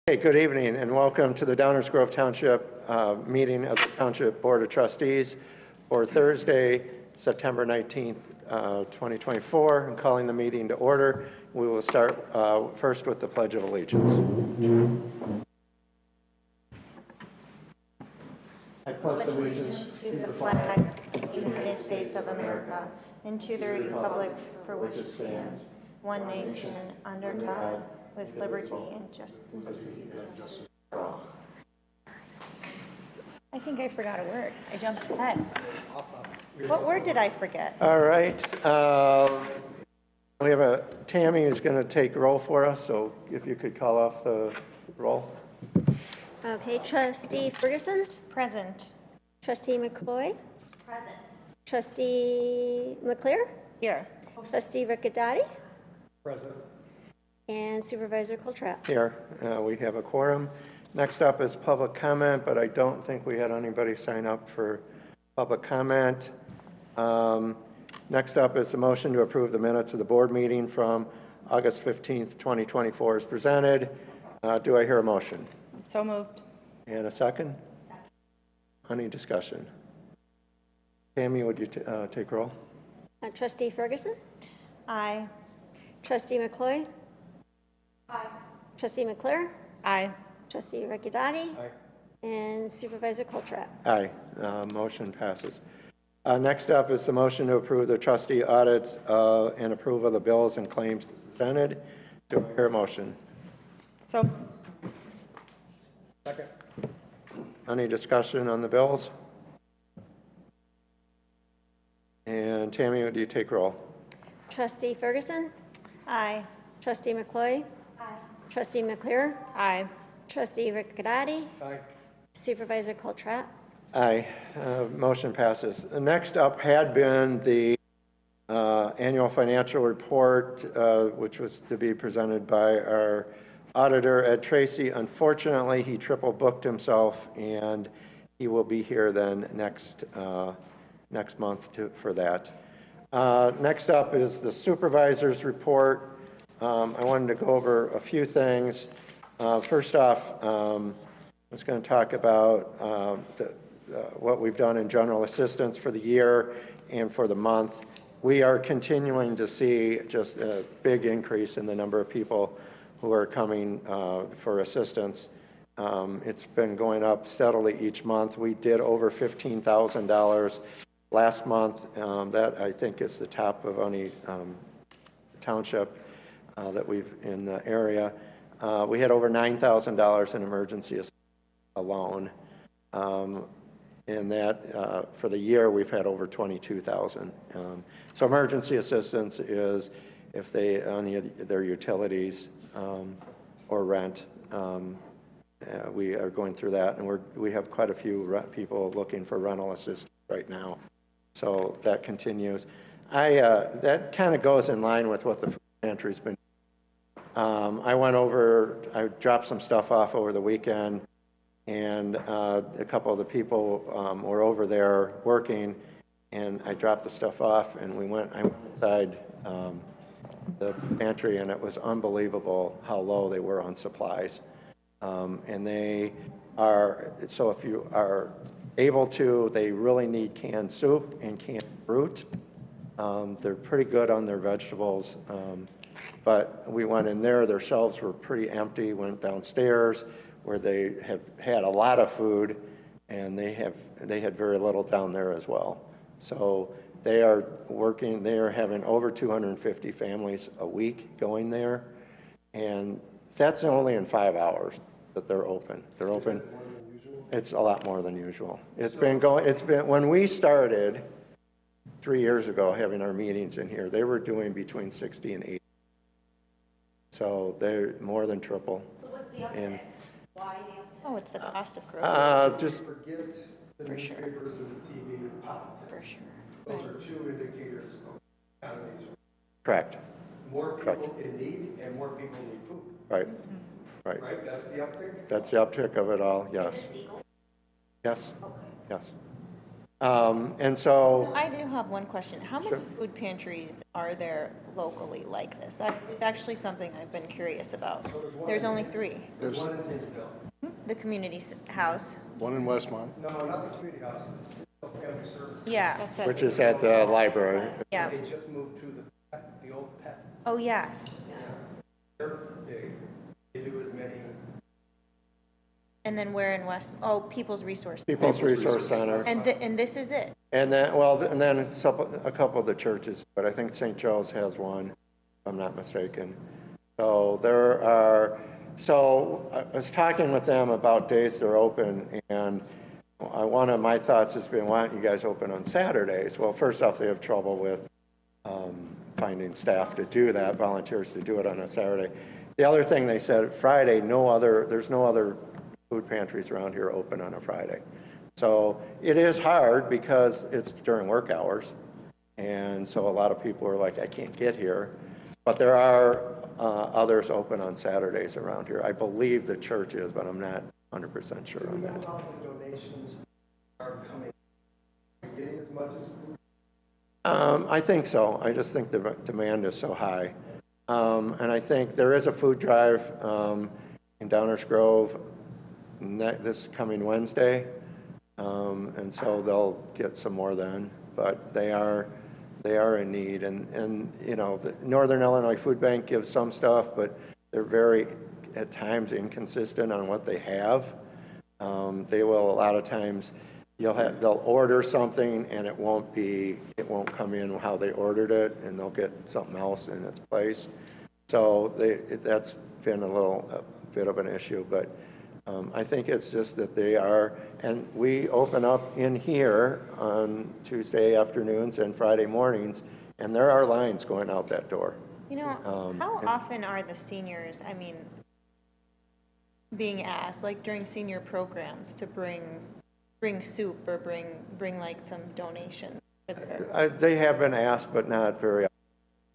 Hey, good evening and welcome to the Downers Grove Township meeting of the Township Board of Trustees for Thursday, September 19th, 2024. I'm calling the meeting to order. We will start first with the Pledge of Allegiance. I pledge allegiance to the flag of the United States of America and to the republic for which it stands, one nation, under God, with liberty and justice. I think I forgot a word. I jumped ahead. What word did I forget? All right. We have Tammy is going to take roll for us, so if you could call off the roll. Okay, Trustee Ferguson, Present. Trustee McCoy, Present. Trustee McClure, Here. Trustee Riccadati, Present. and Supervisor Coltrap. Here, we have a quorum. Next up is public comment, but I don't think we had anybody sign up for public comment. Next up is the motion to approve the minutes of the board meeting from August 15th, 2024 is presented. Do I hear a motion? So moved. And a second? Any discussion? Tammy, would you take roll? Trustee Ferguson, Aye. Trustee McCoy, Trustee McClure, Aye. Trustee Riccadati, and Supervisor Coltrap. Aye. Motion passes. Next up is the motion to approve the trustee audits and approve of the bills and claims presented. Do I hear a motion? So. Second. Any discussion on the bills? And Tammy, would you take roll? Trustee Ferguson, Aye. Trustee McCoy, Trustee McClure, Aye. Trustee Riccadati, Aye. Supervisor Coltrap. Aye. Motion passes. Next up had been the annual financial report, which was to be presented by our auditor, Ed Tracy. Unfortunately, he triple booked himself, and he will be here then next month for that. Next up is the supervisor's report. I wanted to go over a few things. First off, I was going to talk about what we've done in general assistance for the year and for the month. We are continuing to see just a big increase in the number of people who are coming for assistance. It's been going up steadily each month. We did over $15,000 last month. That I think is the top of any township that we've in the area. We had over $9,000 in emergency assistance alone. And that for the year we've had over 22,000. So emergency assistance is if they any of their utilities or rent. We are going through that, and we have quite a few people looking for rental assistance right now. So that continues. That kind of goes in line with what the food pantry's been. I dropped some stuff off over the weekend, and a couple of the people were over there working, and I dropped the stuff off, and I went inside the pantry, and it was unbelievable how low they were on supplies. And they are, so if you are able to, they really need canned soup and canned fruit. They're pretty good on their vegetables. But we went in there, their shelves were pretty empty, went downstairs where they have had a lot of food, and they had very little down there as well. So they are working, they are having over 250 families a week going there, and that's only in 5 hours that they're open. They're open. It's a lot more than usual. It's been when we started 3 years ago having our meetings in here, they were doing between 60 and 80. So they're more than triple. So what's the uptick? Why the uptick? Oh, it's the cost of groceries. Just Forget the For sure. newspapers and the TV and politics. For sure. Those are two indicators of economies. correct. More Correct. people in need and more people need food, Right. Right. right? That's the uptick? That's the uptick of it all. Yes. Is it legal? Yes. Okay. Yes. And so, I do have one question. How many Sure. food pantries are there locally like this? It's actually something I've been curious about. There's only 3. There's one in Hinsdale. The community house. One in Westmont. No, not the community house, it's Hinsdale Family Services. Yeah, that's which is at the library. Yeah. They just moved to the old pet. Oh, yes. They do as many. And then where in West, oh, People's Resource. People's Resource Center. And this is it? And then, well, and then a couple of the churches, but I think St. Joe's has one, if I'm not mistaken. So there are, so I was talking with them about days they're open, and one of my thoughts has been, why don't you guys open on Saturdays? Well, first off, they have trouble with finding staff to do that, volunteers to do it on a Saturday. The other thing they said, Friday, there's no other food pantries around here open on a Friday. So it is hard because it's during work hours. And so a lot of people are like, I can't get here. But there are others open on Saturdays around here. I believe the church is, but I'm not 100% sure on Do you that. know how the donations are coming? Are you getting as much as food? I think so. I just think the demand is so high. And I think there is a food drive in Downers Grove this coming Wednesday. And so they'll get some more then. But they are in need. And you know, the Northern Illinois Food Bank gives some stuff, but they're very, at times, inconsistent on what they have. They will, a lot of times, they'll order something and it won't come in how they ordered it, and they'll get something else in its place. So that's been a bit of an issue, but I think it's just that they are, and we open up in here on Tuesday afternoons and Friday mornings, and there are lines going out that door. You know, how often are the seniors, I mean, being asked, like during senior programs, to bring soup or bring like some donations for their, They have been asked, but not very often.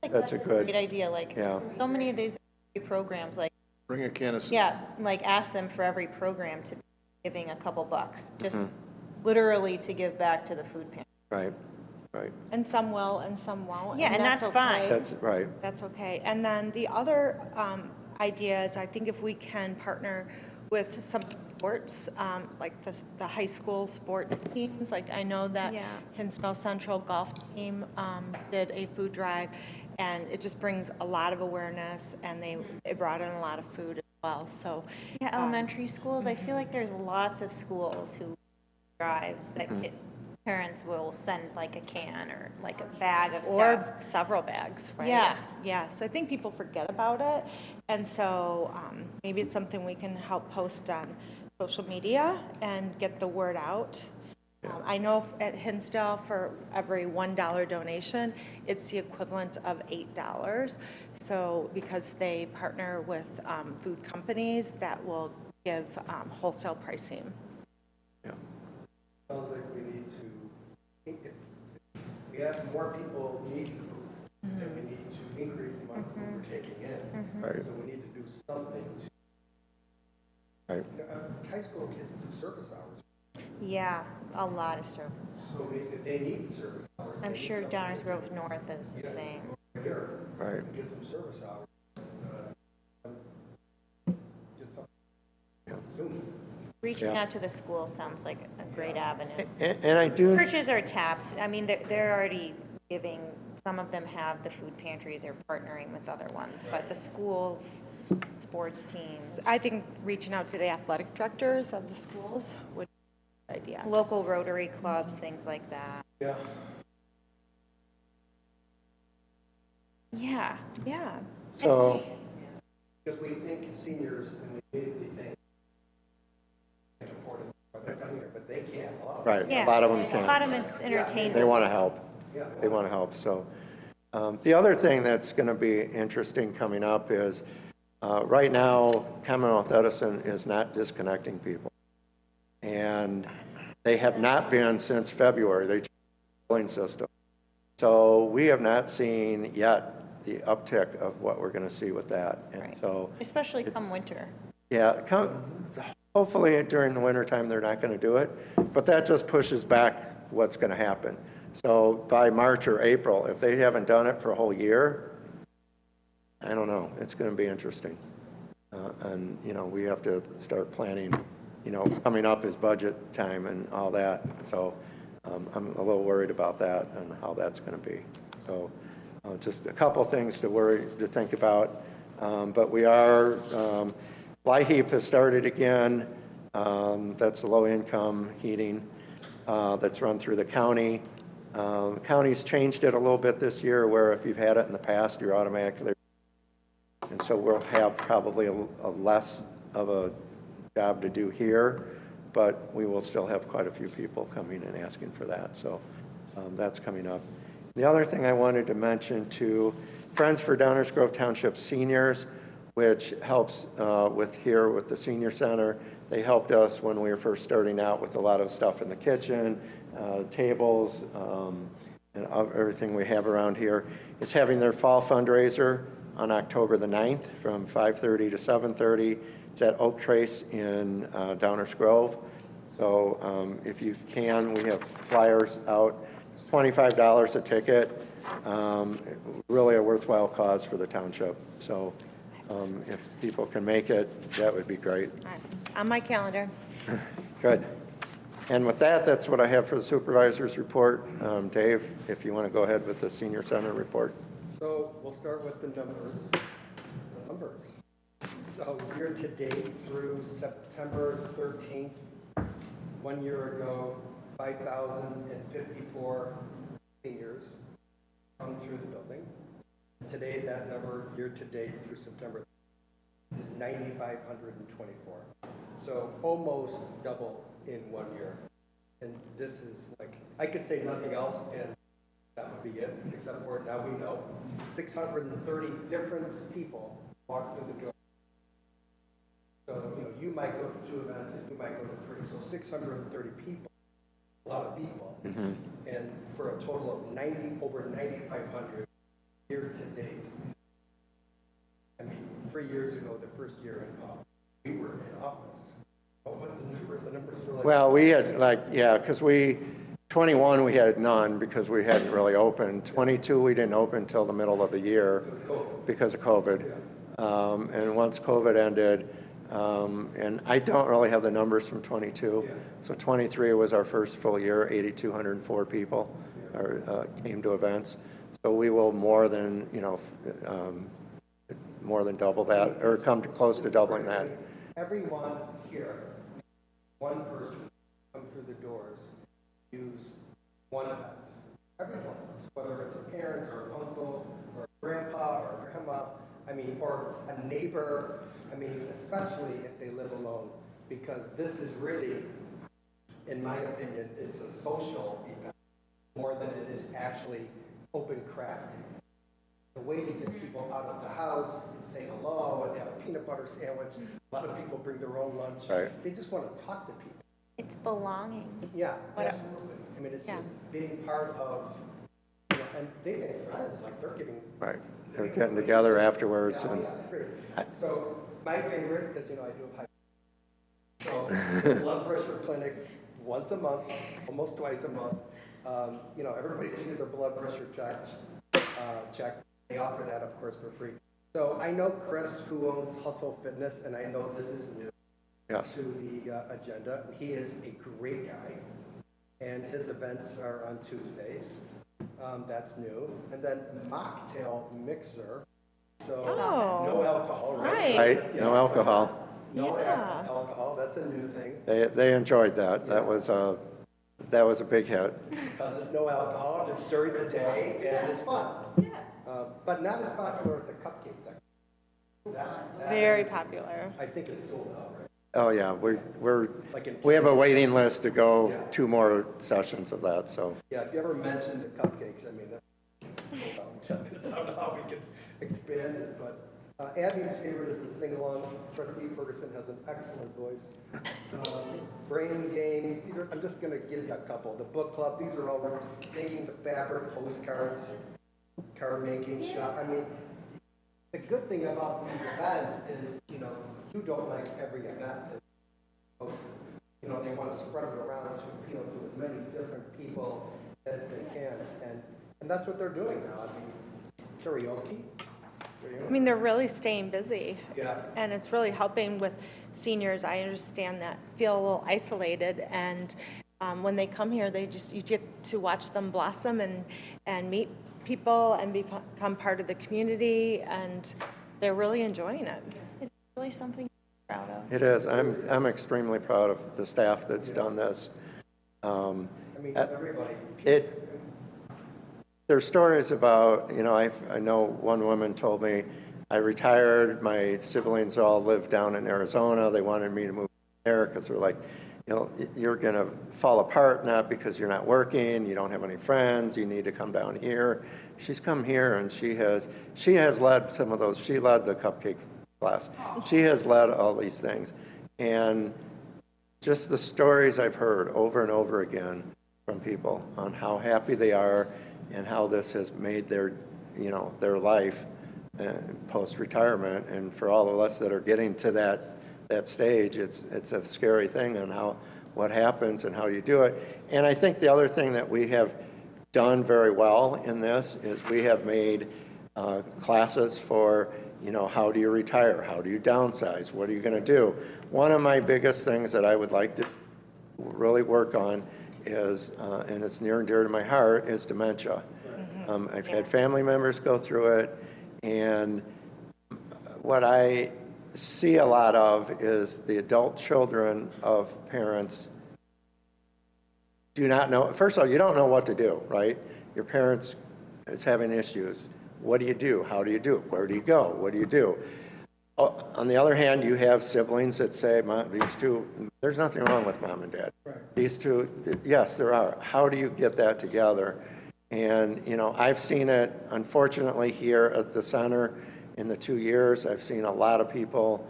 like, That's a good- great idea, like, yeah. so many of these programs, like, Bring a can of soup. yeah, like ask them for every program to be giving a couple bucks, just Mm-hmm. literally to give back to the food pantry. Right, And some will and some won't. Yeah, and that's fine. okay. that's right. That's okay. And then the other idea is, I think if we can partner with some sports, like the high school sports teams, like I know that Yeah. Hinsdale Central golf team did a food drive, and it just brings a lot of awareness, and they brought in a lot of food as well, so. Yeah, elementary schools, I feel like there's lots of schools who drives that parents will send like a can or like a bag of stuff. Or several bags, right? Yeah. Yeah, so I think people forget about it, and so maybe it's something we can help post on social media and get the word out. I know at Hinsdale, for every $1 donation, it's the equivalent of $8. So because they partner with food companies that will give wholesale pricing. Yeah. Sounds like we need to, if we have more people need food, then we need to increase the amount of food we're taking in. Right. So we need to do something to, Right. you know, high school kids do service hours. Yeah, a lot of service. So they need service hours. I'm They need sure something Downers Grove North is the Yeah. same. Here, Right. get some service hours. Get something soon. Reaching Yeah. out to the school sounds like a great avenue. And I do, Churches are tapped. I mean, they're already giving, some of them have the food pantries or partnering with other ones, but the schools, sports teams, I think reaching out to the athletic directors of the schools would be a good idea. local Rotary clubs, things like that. Yeah. Yeah. Yeah. so, Because we think seniors, and we immediately think, can't afford it, but they're coming here, but they can't. A lot of them right, Yeah. a lot of them A can't. lot of it's entertainment. They want to help. Yeah. They want to help, so. The other thing that's going to be interesting coming up is, right now, Commonwealth Edison is not disconnecting people. And they have not been since February. They changed the billing system. So we have not seen yet the uptick of what we're going to see with that. And Right. so, Especially come winter. yeah, hopefully during the wintertime, they're not going to do it. But that just pushes back what's going to happen. So by March or April, if they haven't done it for a whole year, I don't know, it's going to be interesting. And, you know, we have to start planning, you know, coming up is budget time and all that. So I'm a little worried about that and how that's going to be. So just a couple things to think about. But we are, LIHEAP has started again. That's low-income heating that's run through the county. County's changed it a little bit this year, where if you've had it in the past, you're automatically, and so we'll have probably a less of a job to do here, but we will still have quite a few people coming and asking for that. So that's coming up. The other thing I wanted to mention to Friends for Downers Grove Township Seniors, which helps with the senior center. They helped us when we were first starting out with a lot of stuff in the kitchen, tables, and everything we have around here. Is having their fall fundraiser on October the 9th from 5:30 to 7:30. It's at Oak Trace in Downers Grove. So if you can, we have flyers out, $25 a ticket. Really a worthwhile cause for the township. So if people can make it, that would be great. All right. On my calendar. Good. And with that, that's what I have for the supervisor's report. Dave, if you want to go ahead with the senior center report. So we'll start with the numbers. So year to date through September 13th, 1 year ago, 5,054 seniors come through the building. Today, that number year to date through September is 9,524. So almost double in 1 year. And this is like, I could say nothing else and that would be it, except for now we know 630 different people walk through the door. So, you know, you might go to 2 events and you might go to 3. So 630 people, a lot of people. Mm-hmm. And for a total of over 9,500 year to date. I mean, 3 years ago, the first year in office, we were in office. What was the numbers? The numbers were like... Well, we had because 21 we had none because we hadn't really opened. 22 we didn't open until the middle of the year because of COVID. And once COVID ended, and I don't really have the numbers from 22. Yeah. So 23 was our first full year, 8,204 people came to events. So we will more than double that, or come close to doubling that. Everyone here, one person come through the doors, use one event. Everyone, whether it's a parent or an uncle or a grandpa or a grandma, I mean, or a neighbor, I mean, especially if they live alone, because this is really, in my opinion, it's a social event more than it is actually open craft. The way to get people out of the house and say hello and have a peanut butter sandwich. A lot of people bring their own lunch. Right. They just want to talk to people. It's belonging. Yeah, absolutely. I mean, it's just being part of, and they make friends, like they're getting. Right. They're getting together afterwards. Yeah, And it's great. So my favorite, because, I do a high. So blood pressure clinic once a month, almost twice a month. Everybody's getting their blood pressure checked. They offer that, of course, for free. So I know Chris, who owns Hustle Fitness, and I know this is new to the agenda. He is a great guy, and his events are on Tuesdays. That's new. And then Mocktail Mixer. So no alcohol, right? Right, no alcohol. No alcohol. That's a new thing. They enjoyed that. That was a big hit. Because it's no alcohol, it's during the day, and it's fun. But not as popular as the cupcakes. That Very is- popular. I think it's sold out, right? Oh yeah, Like in we have a waiting list to go 2 more sessions of that. So Yeah, if you ever mentioned the cupcakes, I mean, that's sold out. I don't know how we could expand it, but Abby's favorite is the sing-along. Trustee Ferguson has an excellent voice. Brain games, I'm just going to give you a couple. The book club, these are all making the fabric postcards, card making shop. I mean, the good thing about these events is, you don't like every event. they want to spread it around to appeal to as many different people as they can. And that's what they're doing now. I mean, karaoke. I mean, they're really staying busy. Yeah. And it's really helping with seniors. I understand that feel a little isolated, and when they come here, you get to watch them blossom and meet people and become part of the community, and they're really enjoying it. It's really something to be proud of. It is. I'm extremely proud of the staff that's done this. I mean, everybody. There's stories about, I know one woman told me, I retired, my siblings all live down in Arizona, they wanted me to move there because they're like, you're going to fall apart, not because you're not working, you don't have any friends, you need to come down here. She's come here and she has led some of those. She led the cupcake class. She has led all these things. And just the stories I've heard over and over again from people on how happy they are and how this has made their life post-retirement. And for all of us that are getting to that stage, it's a scary thing on what happens and how you do it. And I think the other thing that we have done very well in this is we have made classes for, how do you retire? How do you downsize? What are you going to do? One of my biggest things that I would like to really work on is, and it's near and dear to my heart, is dementia. I've had family members go through it, and what I see a lot of is the adult children of parents do not know. First of all, you don't know what to do, right? Your parents is having issues. What do you do? How do you do it? Where do you go? What do you do? On the other hand, you have siblings that say, these two, there's nothing wrong with mom and dad. Right. These two, yes, there are. How do you get that together? And, I've seen it, unfortunately, here at the center in the 2 years. I've seen a lot of people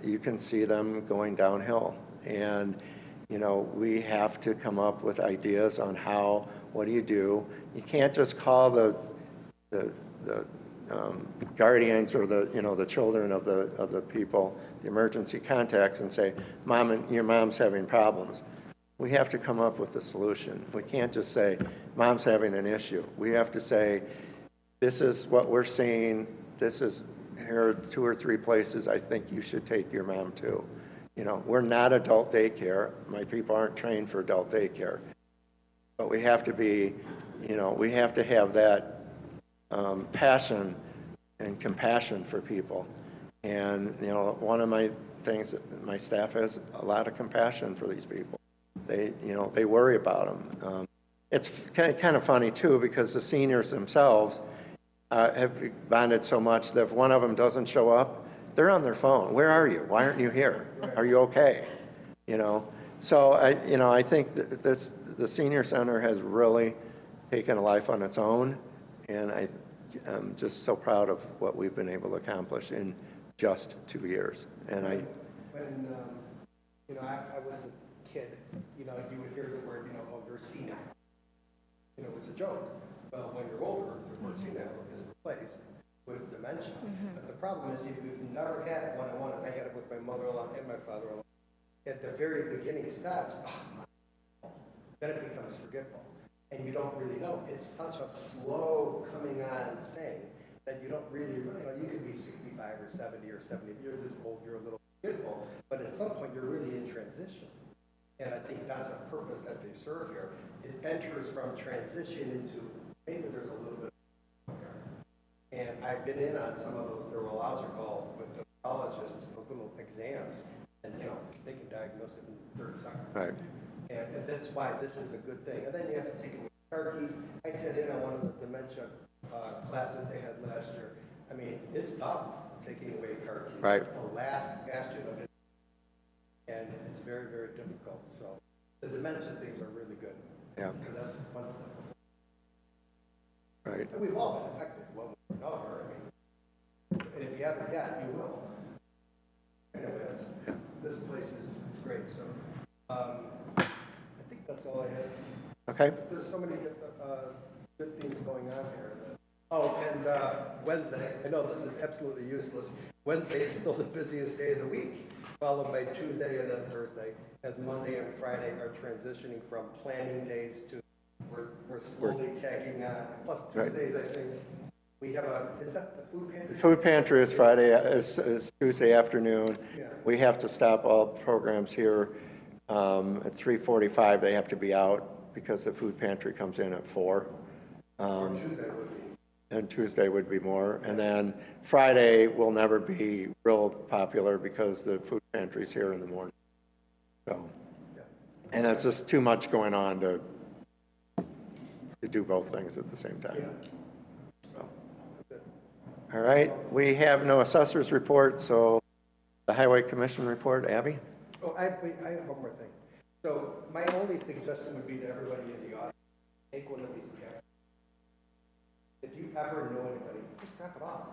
you can see them going downhill. And, we have to come up with ideas on what do you do? You can't just call the guardians or the children of the people, the emergency contacts, and say, your mom's having problems. We have to come up with a solution. We can't just say, mom's having an issue. We have to say, this is what we're seeing. Here are 2 or 3 places I think you should take your mom to. We're not adult daycare. My people aren't trained for adult daycare. But we have to be, we have to have that passion and compassion for people. And, one of my things, my staff has a lot of compassion for these people. They worry about them. It's kind of funny too, because the seniors themselves have bonded so much that if one of them doesn't show up, they're on their phone. Where are you? Why aren't you here? Are you okay? So I think that the senior center has really taken a life on its own, and I'm just so proud of what we've been able to accomplish in just 2 years. And When I was a kid, you would hear the word, oh, you're senile. It was a joke. Well, when you're older, the word senile is replaced with dementia. But the problem is, if you've never had one-on-one, and I had it with my mother-in-law and my father-in-law, at the very beginning steps, then it becomes forgetful. And you don't really know. It's such a slow coming on thing that you don't really, you could be 65 or 70 or 70 years old, you're a little forgetful, but at some point you're really in transition. And I think that's a purpose that they serve here. It enters from transition into, maybe there's a little bit of here. And I've been in on some of those neurological, with the neurologists, those little exams, and they can diagnose it in 30 seconds. Right. And that's why this is a good thing. And then you have to take away car keys. I sat in on one of the dementia classes they had last year. I mean, it's tough taking away car keys. Right. It's the last bastion of it. And it's very, very difficult. So the dementia things are really good. Yeah. Because that's one step. Right. And we've all been affected one way or another. I mean, and if you haven't yet, you will. Anyway, this place is great. So I think that's all I had. Okay. There's so many good things going on here. Oh, and Wednesday, I know this is absolutely useless. Wednesday is still the busiest day of the week, followed by Tuesday and then Thursday, as Monday and Friday are transitioning from planning days to, we're slowly tagging on. Plus Right. Tuesdays, I think, we have is that the food pantry? Food pantry is Friday, is Tuesday afternoon. Yeah. We have to stop all programs here at 3:45. They have to be out because the food pantry comes in at 4. Or Tuesday would be. And Tuesday would be more. And then Friday will never be real popular because the food pantry's here in the morning. So, Yeah. and it's just too much going on to do both things at the same Yeah. time. So, That's it. all right, we have no assessors report, so the Highway Commission report, Abby? Oh, wait, I have one more thing. So my only suggestion would be to everybody in the audience, take one of these pamphlets. If you ever know anybody, just drop it off.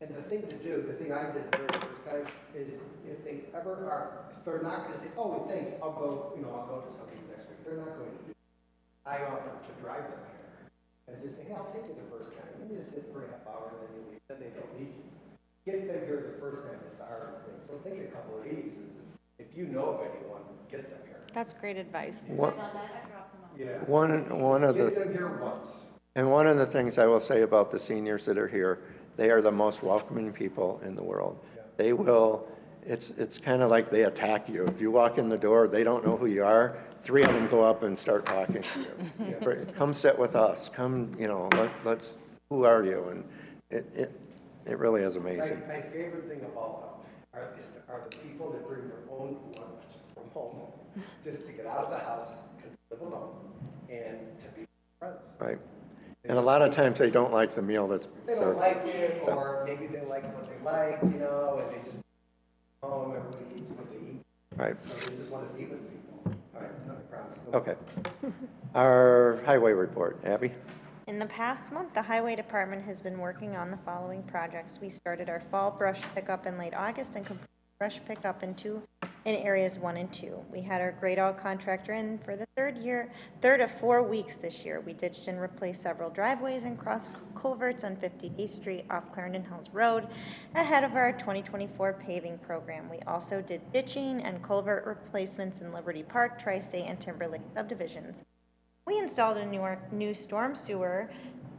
And the thing to do, the thing I did the very first time, is if they ever are, if they're not gonna say, oh, thanks, I'll go to something next week. They're not going to do it. I offer to drive them here. And just say, hey, I'll take you the first time. And you just sit for a half hour and then you leave. Then they don't need you. Get them here the first time is the hardest thing. So take a couple of these and just, if you know of anyone, get them here. That's great advice. One Yeah. one of Get the, them here once. and one of the things I will say about the seniors that are here, they are the most welcoming people in the world. They will, it's kind of like they attack you. If you walk in the door, they don't know who you are. 3 of them go up and start talking to you. Come sit with us. Come, let's, who are you? And it really is amazing. My favorite thing of all are the people that bring their own lunch from home just to get out of the house because they live alone and to be friends. Right. And a lot of times they don't like the meal that's They don't served. like it, or maybe they like what they like, and they just home. Everybody eats what they eat, Right. so they just want to be with people. All right, no, I promise. Okay. Our highway report, Abby? In the past month, the Highway Department has been working on the following projects. We started our fall brush pickup in late August and completed brush pickup in areas 1 and 2. We had our grade all contractor in for the third of 4 weeks this year. We ditched and replaced several driveways and cross culverts on 58th Street off Clarendon Hills Road ahead of our 2024 paving program. We also did ditching and culvert replacements in Liberty Park, Tri-State, and Timberlake subdivisions. We installed a new storm sewer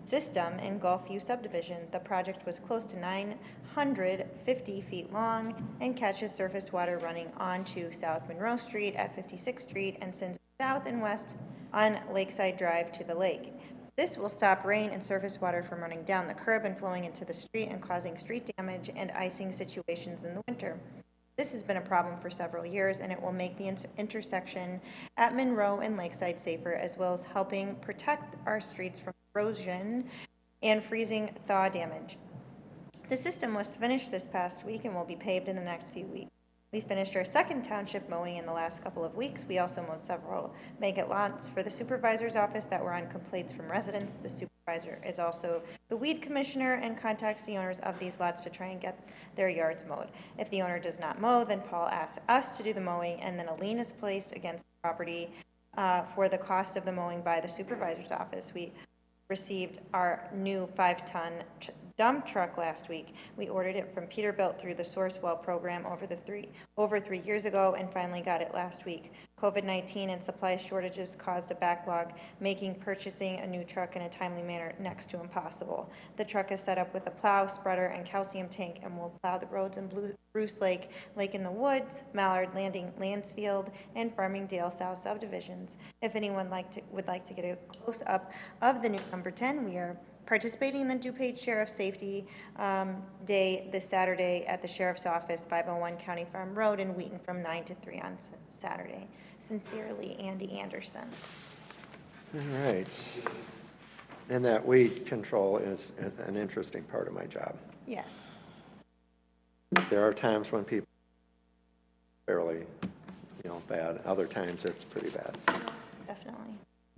system in Gulfview subdivision. The project was close to 950 feet long and catches surface water running onto South Monroe Street at 56th Street and sends it south and west on Lakeside Drive to the lake. This will stop rain and surface water from running down the curb and flowing into the street and causing street damage and icing situations in the winter. This has been a problem for several years, and it will make the intersection at Monroe and Lakeside safer, as well as helping protect our streets from erosion and freezing thaw damage. The system was finished this past week and will be paved in the next few weeks. We finished our second township mowing in the last couple of weeks. We also mowed several maggot lots for the supervisor's office that were on complaints from residents. The supervisor is also the weed commissioner and contacts the owners of these lots to try and get their yards mowed. If the owner does not mow, then Paul asks us to do the mowing, and then a lien is placed against the property for the cost of the mowing by the supervisor's office. We received our new 5-ton dump truck last week. We ordered it from Peterbilt through the Sourcewell program over 3 years ago and finally got it last week. COVID-19 and supply shortages caused a backlog, making purchasing a new truck in a timely manner next to impossible. The truck is set up with a plow, spreader, and calcium tank and will plow the roads in Bruce Lake, Lake in the Woods, Mallard Landing, Lansfield, and Farmingdale South subdivisions. If anyone would like to get a close-up of the new number 10, we are participating in the DuPage Sheriff Safety Day this Saturday at the Sheriff's Office, 501 County Farm Road in Wheaton from 9 to 3 on Saturday. Sincerely, Andy Anderson. All right. And that weed control is an interesting part of my job. Yes. There are times when people are fairly, bad. Other times it's pretty bad. Definitely.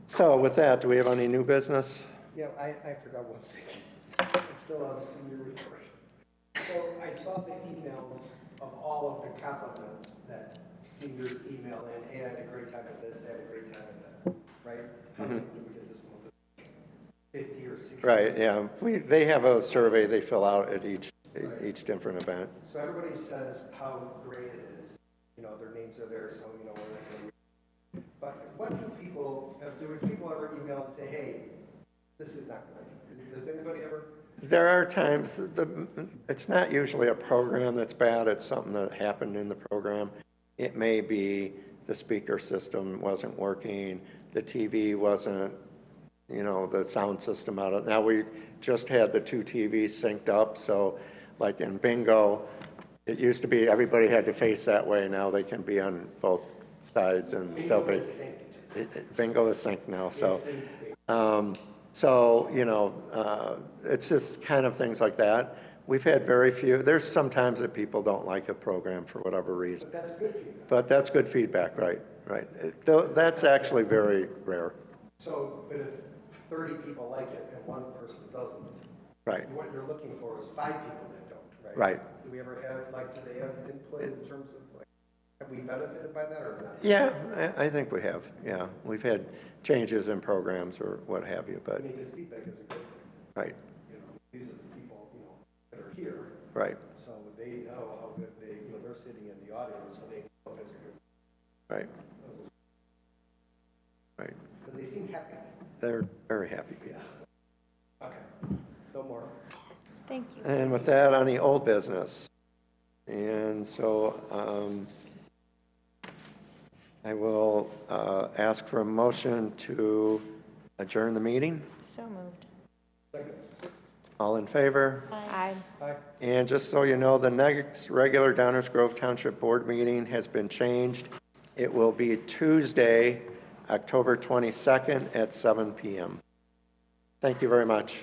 So with that, do we have any new business? Yeah, I forgot one thing. I'm still on the senior report. So I saw the emails of all of the compliments that seniors email in. Hey, I had a great time at this, I had a great time at that, right? How many did we get this month? 50 or 60. Right, yeah. They have a survey they fill out at each different event. So everybody says how great it is, you know, their names are there, so you know where they're going. But what do people ever email and say, hey, this is not good? Does anybody ever? There are times, it's not usually a program that's bad, it's something that happened in the program. It may be the speaker system wasn't working, the TV wasn't, you know, the sound system out of, now we just had the two TVs synced up, so like in bingo, it used to be everybody had to face that way, now they can be on both sides and they'll be. Bingo is synced now, so. So, you know, it's just kind of things like that. We've had very few, there's sometimes that people don't like a program for whatever reason. But that's good feedback. But that's good feedback, right, right. That's actually very rare, So, but if 30 people like it and one person doesn't, right, what you're looking for is 5 people that don't, right? right. Do we ever have, like, do they have input in terms of, like, have we benefited by that or not? Yeah, I think we have, yeah. We've had changes in programs or what have you, I but, mean, because feedback is a good thing. right, You know, these are the people, you know, that are here. right, So they know how good they, you know, they're sitting in the audience, so they know if it's a good. right, right. But they seem happy. They're very happy people. Okay, no more. Thank you. And with that, on the old business. And so I will ask for a motion to adjourn the meeting. So moved. Second. All in favor? Aye. Aye. And just so you know, the next regular Downers Grove Township Board meeting has been changed. It will be Tuesday, October 22nd at 7 p.m. Thank you very much.